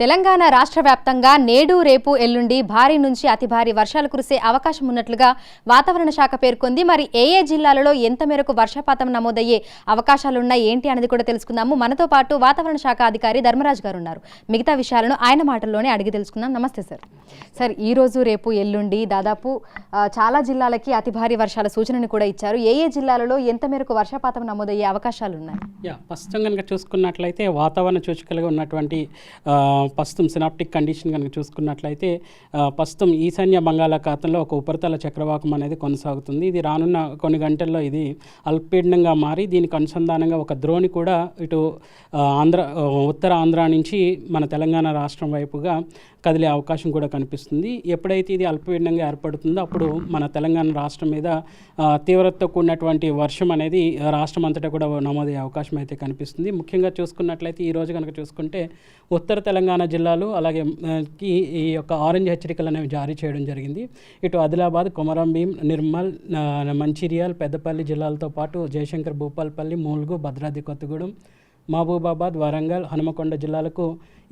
తెలంగాణ రాష్ట్ర వ్యాప్తంగా నేడు రేపు ఎల్లుండి భారీ నుంచి అతి భారీ వర్షాలు కురిసే అవకాశం ఉన్నట్లుగా వాతావరణ శాఖ పేర్కొంది. మరి ఏ జిల్లాలలో ఎంత మేరకు వర్షపాతం నమోదయ్యే అవకాశాలున్నాయి ఏంటి అనేది కూడా తెలుసుకుందాము. మనతో పాటు వాతావరణ శాఖ అధికారి ధర్మరాజ్ గారు ఉన్నారు. మిగతా విషయాలను ఆయన మాటల్లోనే అడిగి తెలుసుకుందాం. నమస్తే సార్. సార్, ఈ రోజు రేపు ఎల్లుండి దాదాపు చాలా జిల్లాలకి అతి భారీ వర్షాల సూచనను కూడా ఇచ్చారు. ఏ జిల్లాలలో ఎంత మేరకు వర్షపాతం నమోదయ్యే అవకాశాలు ఉన్నాయి? ప్రస్తుతం కనుక చూసుకున్నట్లయితే వాతావరణ సూచికలుగా ఉన్నటువంటి ప్రస్తుతం సినాప్టిక్ కండిషన్ కనుక చూసుకున్నట్లయితే ప్రస్తుతం ఈశాన్య బంగాళాఖాతంలో ఒక ఉపరితల చక్రవాకం అనేది కొనసాగుతుంది. ఇది రానున్న కొన్ని గంటల్లో ఇది అల్పపీడనంగా మారి దీనికి అనుసంధానంగా ఒక ద్రోణి కూడా ఇటు ఉత్తర ఆంధ్ర నుంచి మన తెలంగాణ రాష్ట్రం వైపుగా కదిలే అవకాశం కూడా కనిపిస్తుంది. ఎప్పుడైతే ఇది అల్పపీడనంగా ఏర్పడుతుందో అప్పుడు మన తెలంగాణ రాష్ట్రం మీద తీవ్రతతో కూడినటువంటి వర్షం అనేది రాష్ట్రం అంతటా కూడా నమోదయ్యే అవకాశం అయితే కనిపిస్తుంది. ముఖ్యంగా చూసుకున్నట్లయితే ఈరోజు కనుక చూసుకుంటే ఉత్తర తెలంగాణ జిల్లాలు అలాగే ఈ యొక్క ఆరెంజ్ హెచ్చరికలు అనేవి జారీ చేయడం జరిగింది. ఇటు ఆదిలాబాద్, కొమరంభీం, నిర్మల్, మంచిర్యాల్, పెద్దపల్లి జిల్లాలతో పాటు జయశంకర్, భూపాలపల్లి, ములుగు, భద్రాద్రి కొత్తగూడెం, మహబూబాబాద్, వరంగల్, హనుమకొండ జిల్లాలకు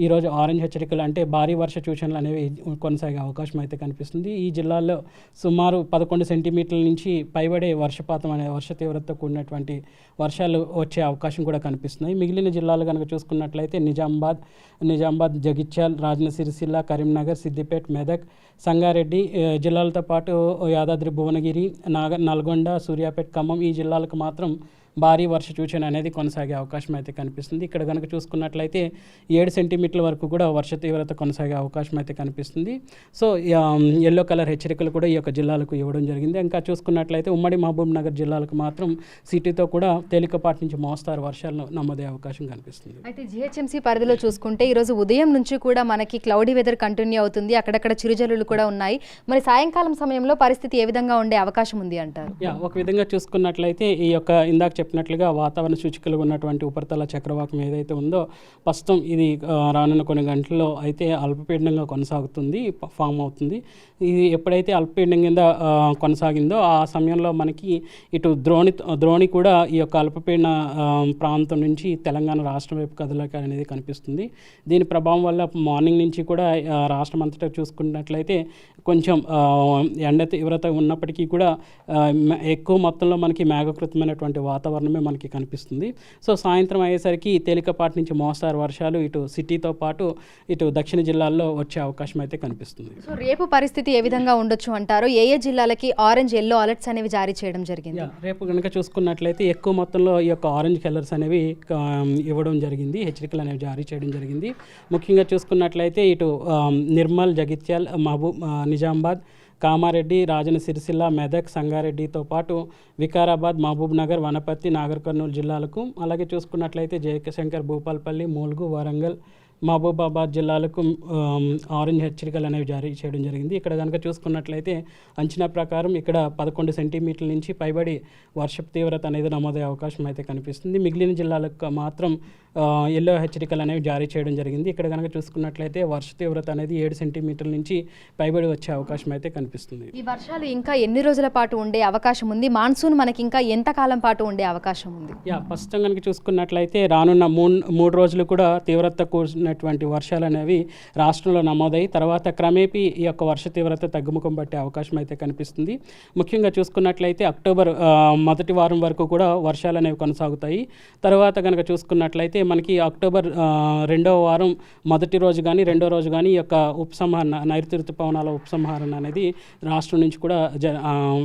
ఈరోజు ఆరెంజ్ హెచ్చరికలు అంటే భారీ వర్ష సూచనలు అనేవి కొనసాగే అవకాశం అయితే కనిపిస్తుంది. ఈ జిల్లాల్లో సుమారు 11 సెంటీమీటర్ల నుంచి పైబడే వర్షపాతం అనే వర్ష తీవ్రతతో కూడినటువంటి వర్షాలు వచ్చే అవకాశం కూడా కనిపిస్తున్నాయి. మిగిలిన జిల్లాలు కనుక చూసుకున్నట్లయితే నిజామాబాద్, జగిత్యాల్, రాజన్న సిరిసిల్ల, కరీంనగర్, సిద్దిపేట, మెదక్, సంగారెడ్డి జిల్లాలతో పాటు యాదాద్రి భువనగిరి, నల్గొండ, సూర్యాపేట, ఖమ్మం ఈ జిల్లాలకు మాత్రం భారీ వర్ష సూచన అనేది కొనసాగే అవకాశం అయితే కనిపిస్తుంది. ఇక్కడ కనుక చూసుకున్నట్లయితే 7 సెంటీమీటర్ల వరకు కూడా వర్ష తీవ్రత కొనసాగే అవకాశం అయితే కనిపిస్తుంది. సో ఎల్లో కలర్ హెచ్చరికలు కూడా ఈ యొక్క జిల్లాలకు ఇవ్వడం జరిగింది. ఇంకా చూసుకున్నట్లయితే ఉమ్మడి మహబూబ్ నగర్ జిల్లాలకు మాత్రం సిటీతో కూడా తేలికపాటి నుంచి మోస్తారు వర్షాలు నమోదయ్యే అవకాశం కనిపిస్తుంది. అయితే జిహెచ్ఎంసీ పరిధిలో చూసుకుంటే ఈరోజు ఉదయం నుంచి కూడా మనకి క్లౌడీ వెదర్ కంటిన్యూ అవుతుంది. అక్కడక్కడ చిరుజల్లులు కూడా ఉన్నాయి. మరి సాయంకాలం సమయంలో పరిస్థితి ఏ విధంగా ఉండే అవకాశం ఉంది అంటారు? ఒక విధంగా చూసుకున్నట్లయితే ఈ యొక్క ఇందాక చెప్పినట్లుగా వాతావరణ సూచికలు ఉన్నటువంటి ఉపరితల చక్రవాకం ఏదైతే ఉందో ప్రస్తుతం ఇది రానున్న కొన్ని గంటల్లో అయితే అల్పపీడనంగా కొనసాగుతుంది, ఫామ్ అవుతుంది. ఇది ఎప్పుడైతే అల్పపీడనం కింద కొనసాగిందో ఆ సమయంలో మనకి ఇటు ద్రోణి కూడా ఈ యొక్క అల్పపీడన ప్రాంతం నుంచి తెలంగాణ రాష్ట్రం వైపు కదలిక అనేది కనిపిస్తుంది. దీని ప్రభావం వల్ల మార్నింగ్ నుంచి కూడా రాష్ట్రం అంతటా చూసుకున్నట్లయితే కొంచెం ఎండ తీవ్రత ఉన్నప్పటికీ కూడా ఎక్కువ మొత్తంలో మనకి మేఘకృతమైనటువంటి వాతావరణమే మనకి కనిపిస్తుంది. సో సాయంత్రం అయ్యేసరికి తేలికపాటి నుంచి మోస్తారు వర్షాలు ఇటు సిటీతో పాటు ఇటు దక్షిణ జిల్లాల్లో వచ్చే అవకాశం అయితే కనిపిస్తుంది. సో రేపు పరిస్థితి ఏ విధంగా ఉండొచ్చు అంటారు? ఏ జిల్లాలకి ఆరెంజ్, ఎల్లో అలర్ట్స్ అనేవి జారీ చేయడం జరిగింది? రేపు కనుక చూసుకున్నట్లయితే ఎక్కువ మొత్తంలో ఈ యొక్క ఆరెంజ్ కలర్స్ అనేవి ఇవ్వడం జరిగింది, హెచ్చరికలు అనేవి జారీ చేయడం జరిగింది. ముఖ్యంగా చూసుకున్నట్లయితే ఇటు నిర్మల్, జగిత్యాల్, నిజామాబాద్, కామారెడ్డి, రాజన్న సిరిసిల్ల, మెదక్, సంగారెడ్డితో పాటు వికారాబాద్, మహబూబ్ నగర్, వనపర్తి, నాగర్ కర్నూలు జిల్లాలకు, అలాగే చూసుకున్నట్లయితే జయశంకర్, భూపాలపల్లి, ములుగు, వరంగల్, మహబూబాబాద్ జిల్లాలకు ఆరెంజ్ హెచ్చరికలు అనేవి జారీ చేయడం జరిగింది. ఇక్కడ కనుక చూసుకున్నట్లయితే అంచనా ప్రకారం ఇక్కడ 11 సెంటీమీటర్ల నుంచి పైబడి వర్షపు తీవ్రత అనేది నమోదయ్యే అవకాశం అయితే కనిపిస్తుంది. మిగిలిన జిల్లాలకు మాత్రం ఎల్లో హెచ్చరికలు అనేవి జారీ చేయడం జరిగింది. ఇక్కడ కనుక చూసుకున్నట్లయితే వర్ష తీవ్రత అనేది 7 సెంటీమీటర్ల నుంచి పైబడి వచ్చే అవకాశం అయితే కనిపిస్తుంది. ఈ వర్షాలు ఇంకా ఎన్ని రోజుల పాటు ఉండే అవకాశం ఉంది? మాన్సూన్ మనకి ఇంకా ఎంత కాలం పాటు ఉండే అవకాశం ఉంది? ప్రస్తుతం కనుక చూసుకున్నట్లయితే రానున్న 3 రోజులు కూడా తీవ్రత కూడినటువంటి వర్షాలు అనేవి రాష్ట్రంలో నమోదయ్యి తర్వాత క్రమేపీ ఈ యొక్క వర్ష తీవ్రత తగ్గుముఖం పట్టే అవకాశం అయితే కనిపిస్తుంది. ముఖ్యంగా చూసుకున్నట్లయితే అక్టోబర్ మొదటి వారం వరకు కూడా వర్షాలు అనేవి కొనసాగుతాయి. తర్వాత కనుక చూసుకున్నట్లయితే మనకి అక్టోబర్ 2వ వారం మొదటి రోజు కానీ 2వ రోజు కానీ ఈ యొక్క ఉపసంహరణ, నైరుతి ఋతుపవనాల ఉపసంహరణ అనేది రాష్ట్రం నుంచి కూడా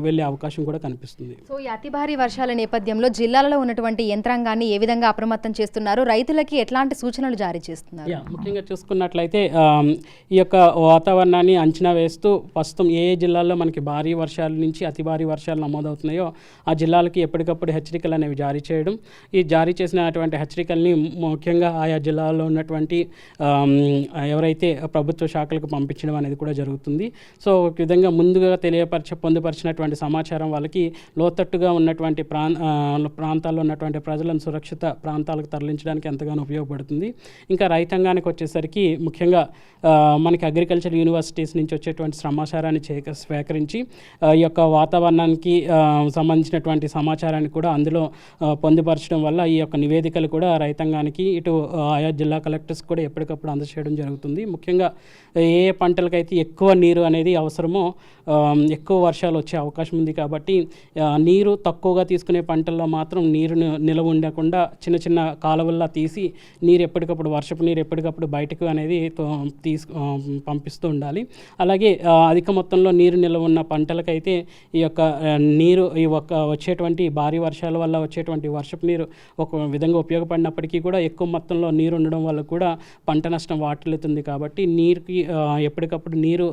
వెళ్ళే అవకాశం కూడా కనిపిస్తుంది. సో ఈ అతి భారీ వర్షాల నేపథ్యంలో జిల్లాలలో ఉన్నటువంటి యంత్రాంగాన్ని ఏ విధంగా అప్రమత్తం చేస్తున్నారు? రైతులకి ఎట్లాంటి సూచనలు జారీ చేస్తున్నారు? ముఖ్యంగా చూసుకున్నట్లయితే ఈ యొక్క వాతావరణాన్ని అంచనా వేస్తూ ప్రస్తుతం ఏ జిల్లాల్లో మనకి భారీ వర్షాల నుంచి అతి భారీ వర్షాలు నమోదవుతున్నాయో ఆ జిల్లాలకి ఎప్పటికప్పుడు హెచ్చరికలు అనేవి జారీ చేయడం, ఈ జారీ చేసినటువంటి హెచ్చరికల్ని ముఖ్యంగా ఆయా జిల్లాల్లో ఉన్నటువంటి ఎవరైతే ప్రభుత్వ శాఖలకు పంపించడం అనేది కూడా జరుగుతుంది. సో ఒక విధంగా ముందుగా పొందుపరిచినటువంటి సమాచారం వాళ్ళకి లోతట్టుగా ఉన్నటువంటి ప్రాంతాల్లో ఉన్నటువంటి ప్రజలను సురక్షిత ప్రాంతాలకు తరలించడానికి ఎంతగానో ఉపయోగపడుతుంది. ఇంకా రైతాంగం రైతాంగానికి వచ్చేసరికి ముఖ్యంగా మనకి అగ్రికల్చర్ యూనివర్సిటీస్ నుంచి వచ్చేటువంటి సమాచారాన్ని స్వీకరించి ఈ యొక్క వాతావరణానికి సంబంధించినటువంటి సమాచారాన్ని కూడా అందులో పొందుపరచడం వల్ల ఈ యొక్క నివేదికలు కూడా రైతాంగానికి ఇటు ఆయా జిల్లా కలెక్టర్స్ కూడా ఎప్పటికప్పుడు అందజేయడం జరుగుతుంది. ముఖ్యంగా ఏ పంటలకైతే ఎక్కువ నీరు అనేది అవసరమో ఎక్కువ వర్షాలు వచ్చే అవకాశం ఉంది కాబట్టి నీరు తక్కువగా తీసుకునే పంటల్లో మాత్రం నీరును నిలవ ఉండకుండా చిన్న చిన్న కాలువల్లా తీసి నీరు ఎప్పటికప్పుడు వర్షపు నీరు ఎప్పటికప్పుడు బయటకు అనేది పంపిస్తూ ఉండాలి. అలాగే అధిక మొత్తంలో నీరు నిల్వ ఉన్న పంటలకైతే ఈ యొక్క నీరు ఈ వచ్చేటువంటి భారీ వర్షాల వల్ల వచ్చేటువంటి వర్షపు నీరు ఒక విధంగా ఉపయోగపడినప్పటికీ కూడా ఎక్కువ మొత్తంలో నీరు ఉండడం వల్ల కూడా పంట నష్టం వాటిల్లుతుంది. కాబట్టి నీరుకి ఎప్పటికప్పుడు నీరు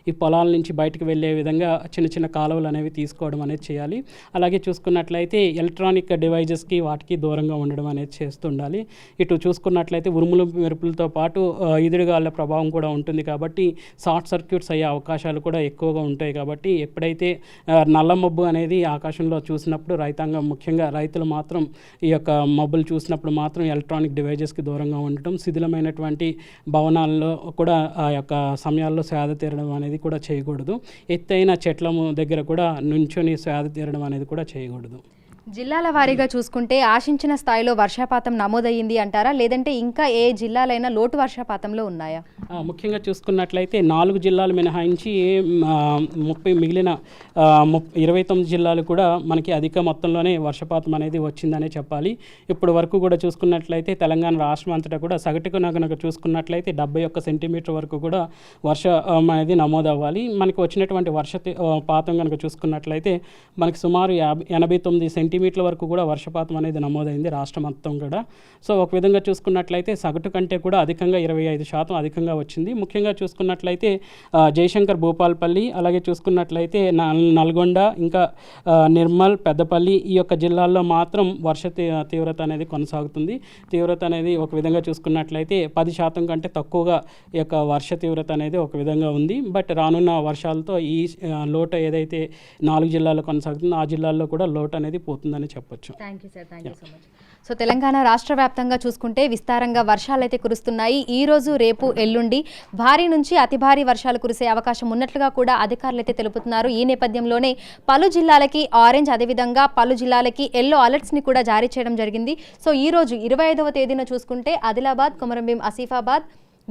ఈ పొలాల నుంచి బయటకు వెళ్ళే విధంగా చిన్న చిన్న కాలువలు అనేవి తీసుకోవడం అనేది చేయాలి. అలాగే చూసుకున్నట్లయితే ఎలక్ట్రానిక్ డివైజెస్కి వాటికి దూరంగా ఉండడం అనేది చేస్తుండాలి. ఇటు చూసుకున్నట్లయితే ఉరుములు మెరుపులతో పాటు ఈదురుగాల ప్రభావం కూడా ఉంటుంది కాబట్టి షార్ట్ సర్క్యూట్స్ అయ్యే అవకాశాలు కూడా ఎక్కువగా ఉంటాయి. కాబట్టి ఎప్పుడైతే నల్ల మబ్బు అనేది ఆకాశంలో చూసినప్పుడు రైతాంగం ముఖ్యంగా రైతులు మాత్రం ఈ యొక్క మబ్బులు చూసినప్పుడు మాత్రం ఎలక్ట్రానిక్ డివైజెస్కి దూరంగా ఉండటం, శిథిలమైనటువంటి భవనాల్లో కూడా ఆ యొక్క సమయాల్లో సేద తీరడం అనేది కూడా చేయకూడదు. ఎత్తైన చెట్ల దగ్గర కూడా నుంచొని సేద తీరడం అనేది కూడా చేయకూడదు. జిల్లాల వారీగా చూసుకుంటే ఆశించిన స్థాయిలో వర్షపాతం నమోదయ్యింది అంటారా, లేదంటే ఇంకా ఏ జిల్లాలైనా లోటు వర్షపాతంలో ఉన్నాయా? ముఖ్యంగా చూసుకున్నట్లయితే 4 జిల్లాలు మినహాయించి మిగిలిన 29 జిల్లాలు కూడా మనకి అధిక మొత్తంలోనే వర్షపాతం అనేది వచ్చిందనే చెప్పాలి. ఇప్పుడు వరకు కూడా చూసుకున్నట్లయితే తెలంగాణ రాష్ట్రం అంతటా కూడా సగటుకు కనుక చూసుకున్నట్లయితే 71 సెంటీమీటర్ వరకు కూడా వర్షం అనేది నమోదవ్వాలి. మనకి వచ్చినటువంటి వర్షపాతం కనుక చూసుకున్నట్లయితే మనకి సుమారు 89 సెంటీమీటర్ల వరకు కూడా వర్షపాతం అనేది నమోదైంది రాష్ట్రం మొత్తం కూడా. సో ఒక విధంగా చూసుకున్నట్లయితే సగటు కంటే కూడా అధికంగా 25% అధికంగా వచ్చింది. ముఖ్యంగా చూసుకున్నట్లయితే జయశంకర్ భూపాలపల్లి, అలాగే చూసుకున్నట్లయితే నల్గొండ, ఇంకా నిర్మల్, పెద్దపల్లి ఈ యొక్క జిల్లాల్లో మాత్రం వర్ష తీవ్రత అనేది కొనసాగుతుంది. తీవ్రత అనేది ఒక విధంగా చూసుకున్నట్లయితే 10% కంటే తక్కువగా ఈ యొక్క వర్ష తీవ్రత అనేది ఒక విధంగా ఉంది. బట్ రానున్న వర్షాలతో ఈ లోటు ఏదైతే 4 జిల్లాల్లో కొనసాగుతుందో ఆ జిల్లాల్లో కూడా లోటు అనేది పోతుందని చెప్పొచ్చు. Thank you sir, thank you so much. So Telangana రాష్ట్ర వ్యాప్తంగా చూసుకుంటే విస్తారంగా వర్షాలు అయితే కురుస్తున్నాయి. ఈ రోజు, రేపు, ఎల్లుండి భారీ నుంచి అతి భారీ వర్షాలు కురిసే అవకాశం ఉన్నట్లుగా కూడా అధికారులు అయితే తెలుపుతున్నారు. ఈ నేపథ్యంలోనే పలు జిల్లాలకి ఆరెంజ్, అదేవిధంగా పలు జిల్లాలకి ఎల్లో అలర్ట్స్ని కూడా జారీ చేయడం జరిగింది. సో ఈ రోజు 25వ తేదీన చూసుకుంటే ఆదిలాబాద్, కొమరంభీం, ఆసిఫాబాద్,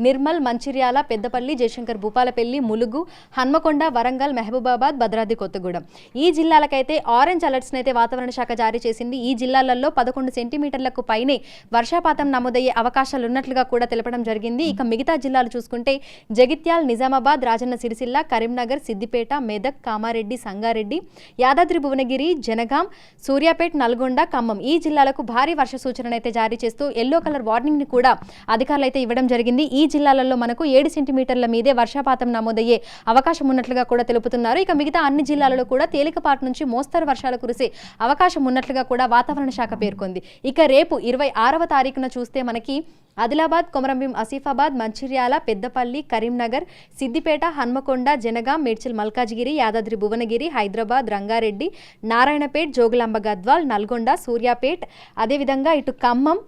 నిర్మల్, మంచిర్యాల, పెద్దపల్లి, జయశంకర్ భూపాలపల్లి, ములుగు, హన్మకొండ, వరంగల్, మహబూబాబాద్, భద్రాద్రి కొత్తగూడెం ఈ జిల్లాలకైతే ఆరెంజ్ అలర్ట్స్ని అయితే వాతావరణ శాఖ జారీ చేసింది. ఈ జిల్లాలలో 11 సెంటీమీటర్లకు పైనే వర్షపాతం నమోదయ్యే అవకాశాలు ఉన్నట్లుగా కూడా తెలపడం జరిగింది. ఇక మిగతా జిల్లాలు చూసుకుంటే జగిత్యాల్, నిజామాబాద్, రాజన్న సిరిసిల్ల, కరీంనగర్, సిద్దిపేట, మెదక్, కామారెడ్డి, సంగారెడ్డి, యాదాద్రి భువనగిరి, జనగాం, సూర్యాపేట్, నల్గొండ, ఖమ్మం ఈ జిల్లాలకు భారీ వర్ష సూచనను అయితే జారీ చేస్తూ ఎల్లో కలర్ వార్నింగ్ని కూడా అధికారులు అయితే ఇవ్వడం జరిగింది. ఈ జిల్లాలలో మనకు 7 సెంటీమీటర్ల మీదే వర్షపాతం నమోదయ్యే అవకాశం ఉన్నట్లుగా కూడా తెలుపుతున్నారు. ఇక మిగతా అన్ని జిల్లాలలో కూడా తేలికపాటి నుంచి మోస్తరు వర్షాలు కురిసే అవకాశం ఉన్నట్లుగా కూడా వాతావరణ శాఖ పేర్కొంది. ఇక రేపు 26వ తారీఖున చూస్తే మనకి ఆదిలాబాద్, కొమరంభీం, ఆసిఫాబాద్, మంచిర్యాల, పెద్దపల్లి, కరీంనగర్, సిద్దిపేట, హన్మకొండ, జనగాం, మేడ్చల్ మల్కాజిగిరి, యాదాద్రి భువనగిరి, హైదరాబాద్, రంగారెడ్డి, నారాయణపేట్, జోగులాంబ గద్వాల్, నల్గొండ, సూర్యాపేట్, అదేవిధంగా ఇటు ఖమ్మం,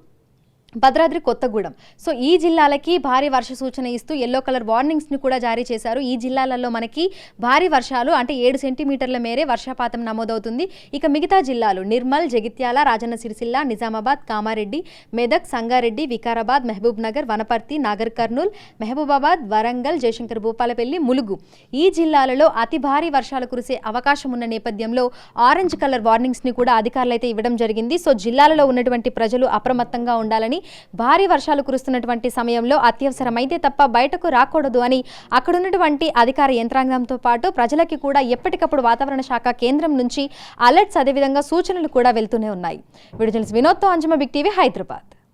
భద్రాద్రి కొత్తగూడెం సో ఈ జిల్లాలకి భారీ వర్ష సూచన ఇస్తూ ఎల్లో కలర్ వార్నింగ్స్ని కూడా జారీ చేశారు. ఈ జిల్లాలలో మనకి భారీ వర్షాలు అంటే 7 సెంటీమీటర్ల మేరే వర్షపాతం నమోదవుతుంది. ఇక మిగతా జిల్లాలు నిర్మల్, జగిత్యాల, రాజన్న సిరిసిల్ల, నిజామాబాద్, కామారెడ్డి, మెదక్, సంగారెడ్డి, వికారాబాద్, మహబూబ్ నగర్, వనపర్తి, నాగర్ కర్నూల్, మహబూబాబాద్, వరంగల్, జయశంకర్ భూపాలపల్లి, ములుగు ఈ జిల్లాలలో అతి భారీ వర్షాలు కురిసే అవకాశం ఉన్న నేపథ్యంలో ఆరెంజ్ కలర్ వార్నింగ్స్ని కూడా అధికారులు అయితే ఇవ్వడం జరిగింది. సో జిల్లాలలో ఉన్నటువంటి ప్రజలు అప్రమత్తంగా ఉండాలని, భారీ వర్షాలు కురుస్తున్నటువంటి సమయంలో అత్యవసరమైతే తప్ప బయటకు రాకూడదు అని అక్కడున్నటువంటి అధికార యంత్రాంగంతో పాటు ప్రజలకి కూడా ఎప్పటికప్పుడు వాతావరణ శాఖ కేంద్రం నుంచి అలర్ట్స్ అదేవిధంగా సూచనలు కూడా వెళ్తూనే ఉన్నాయి. విడుదల వినోద్తో అంజుమ, బిగ్ టీవీ, హైదరాబాద్.